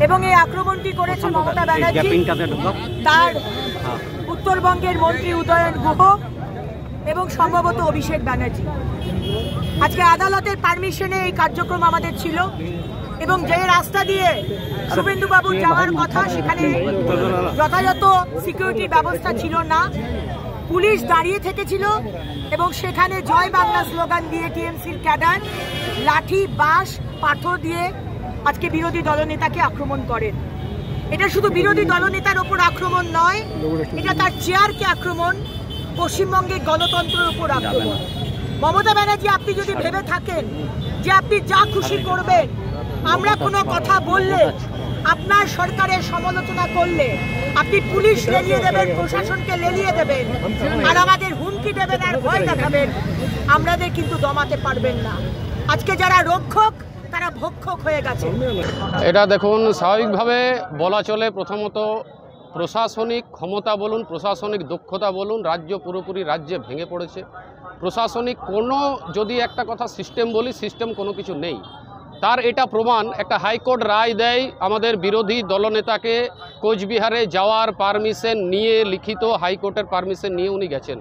এবং এই আক্রমণটি করেছে মমতা ব্যানার্জি, তার উত্তরবঙ্গের মন্ত্রী উদয়ন গুহ এবং সম্ভবত অভিষেক ব্যানার্জি। আজকে আদালতের পারমিশনে এই কার্যক্রম আমাদের ছিল এবং যে রাস্তা দিয়ে শুভেন্দু বাবু যাওয়ার কথা সেখানে যথাযথ সিকিউরিটি ব্যবস্থা ছিল না, পুলিশ দাঁড়িয়ে থেকেছিল এবং সেখানে জয় বাংলা স্লোগান দিয়ে টিএমসির ক্যাডার লাঠি, বাঁশ, পাথর দিয়ে আজকে বিরোধী দলনেতাকে আক্রমণ করেন। এটা শুধু বিরোধী দলনেতার ওপর আক্রমণ নয়, এটা তার চেয়ারকে আক্রমণ, পশ্চিমবঙ্গের গণতন্ত্রের উপর আক্রমণ। মমতা ব্যানার্জি, আপনি যদি ভেবে থাকেন যে আপনি যা খুশি করবেন, আমরা কোনো কথা বললে, আপনার সরকারের সমালোচনা করলে আপনি পুলিশ লেলিয়ে দেবেন, প্রশাসনকে লেলিয়ে দেবেন আর আমাদের হুমকি দেবেন আর ভয় দেখাবেন, আমাদের কিন্তু দমাতে পারবেন না। আজকে যারা রক্ষক তারা ভক্ষক হয়ে গেছে। এটা দেখুন, স্বাভাবিকভাবে বলা চলে, প্রথমত প্রশাসনিক ক্ষমতা বলুন, প্রশাসনিক দক্ষতা বলুন, রাজ্য পুরোপুরি রাজ্যে ভেঙে পড়েছে। প্রশাসনিক কোনো, যদি একটা কথা সিস্টেম বলি, সিস্টেম কোনো কিছু নেই। তার এটা প্রমাণ, একটা হাইকোর্ট রায় দেয় আমাদের বিরোধী দলনেতাকে কোচবিহারে যাওয়ার পারমিশন নিয়ে, লিখিত হাইকোর্টের পারমিশন নিয়ে উনি গেছেন।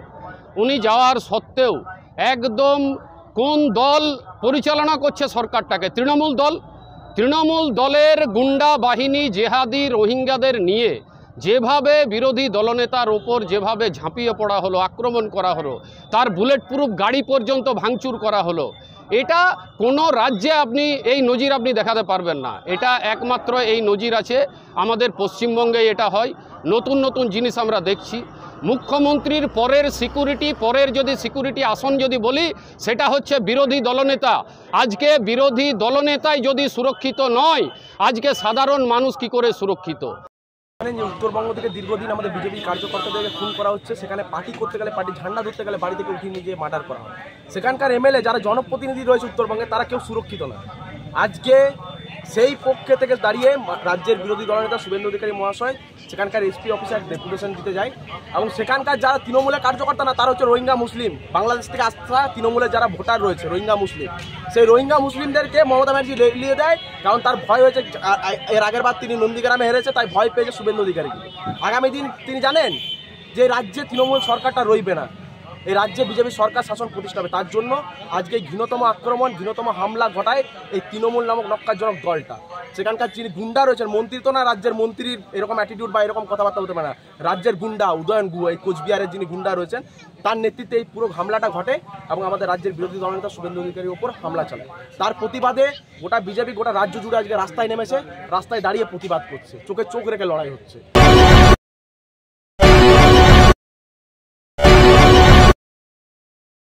উনি যাওয়ার সত্ত্বেও একদম কোন দল পরিচালনা করছে সরকারটাকে? তৃণমূল দল। তৃণমূল দলের গুন্ডা বাহিনী জেহাদি রোহিঙ্গাদের নিয়ে যেভাবে বিরোধী দলনেতার ওপর যেভাবে ঝাঁপিয়ে পড়া হলো, আক্রমণ করা হলো, তার বুলেট প্রুফ গাড়ি পর্যন্ত ভাঙচুর করা হলো, এটা কোনো রাজ্যে আপনি এই নজির আপনি দেখাতে পারবেন না। এটা একমাত্র এই নজির আছে আমাদের পশ্চিমবঙ্গে, এটা হয়। নতুন নতুন জিনিস আমরা দেখছি। মুখ্যমন্ত্রীর পরের সিকিউরিটি, পরের যদি সিকিউরিটি আসন যদি বলি, সেটা হচ্ছে বিরোধী দলনেতা। আজকে বিরোধী দলনেতাই যদি সুরক্ষিত নয়, আজকে সাধারণ মানুষ কি করে সুরক্ষিত? উত্তরবঙ্গ থেকে দীর্ঘদিন আমাদের বিজেপি কার্যকর্তাদেরকে খুন করা হচ্ছে, সেখানে পার্টি করতে গেলে, পার্টি ঝান্ডা ধরতে গেলে বাড়ি থেকে উঠিয়ে নিয়ে মার্ডার করা হয়। সেখানকার এমএলএ যারা জনপ্রতিনিধি রয়েছে উত্তরবঙ্গে, তারা কেউ সুরক্ষিত না। আজকে সেই পক্ষে থেকে দাঁড়িয়ে রাজ্যের বিরোধী দলনেতা শুভেন্দু অধিকারী মহাশয় সেখানকার এসপি অফিসার ডেপুটেশন দিতে যায় এবং সেখানকার যারা তৃণমূলের কার্যকর্তা না, তারা হচ্ছে রোহিঙ্গা মুসলিম, বাংলাদেশ থেকে আসা তৃণমূলের যারা ভোটার রয়েছে রোহিঙ্গা মুসলিম, সেই রোহিঙ্গা মুসলিমদেরকে মমতা ব্যানার্জি লেলিয়ে দেয়। কারণ তার ভয় হয়েছে, এর আগের বার তিনি নন্দীগ্রামে হেরেছে, তাই ভয় পেয়েছে শুভেন্দু অধিকারীকে। আগামী দিন তিনি জানেন যে রাজ্যে তৃণমূল সরকারটা রইবে না, এই রাজ্যে বিজেপি সরকার শাসন প্রতিষ্ঠা হবে। তার জন্য আজকে ঘৃণতম আক্রমণ, ঘৃণতম হামলা ঘটায় এই তৃণমূল নামক নক্কারজনক দলটা। সেখানকার যিনি গুন্ডা রয়েছেন, মন্ত্রী তো না, রাজ্যের মন্ত্রীর এরকম অ্যাটিটিউড বা এরকম কথাবার্তা হতে পারে না। রাজ্যের গুন্ডা উদয়ন গুহ, এই কোচবিহারের যিনি গুন্ডা রয়েছেন, তার নেতৃত্বে এই পুরো হামলাটা ঘটে এবং আমাদের রাজ্যের বিরোধী দলনেতা শুভেন্দু অধিকারীর ওপর হামলা চালায়। তার প্রতিবাদে গোটা বিজেপি, গোটা রাজ্য জুড়ে আজকে রাস্তায় নেমেছে, রাস্তায় দাঁড়িয়ে প্রতিবাদ করছে, চোখে চোখ রেখে লড়াই হচ্ছে।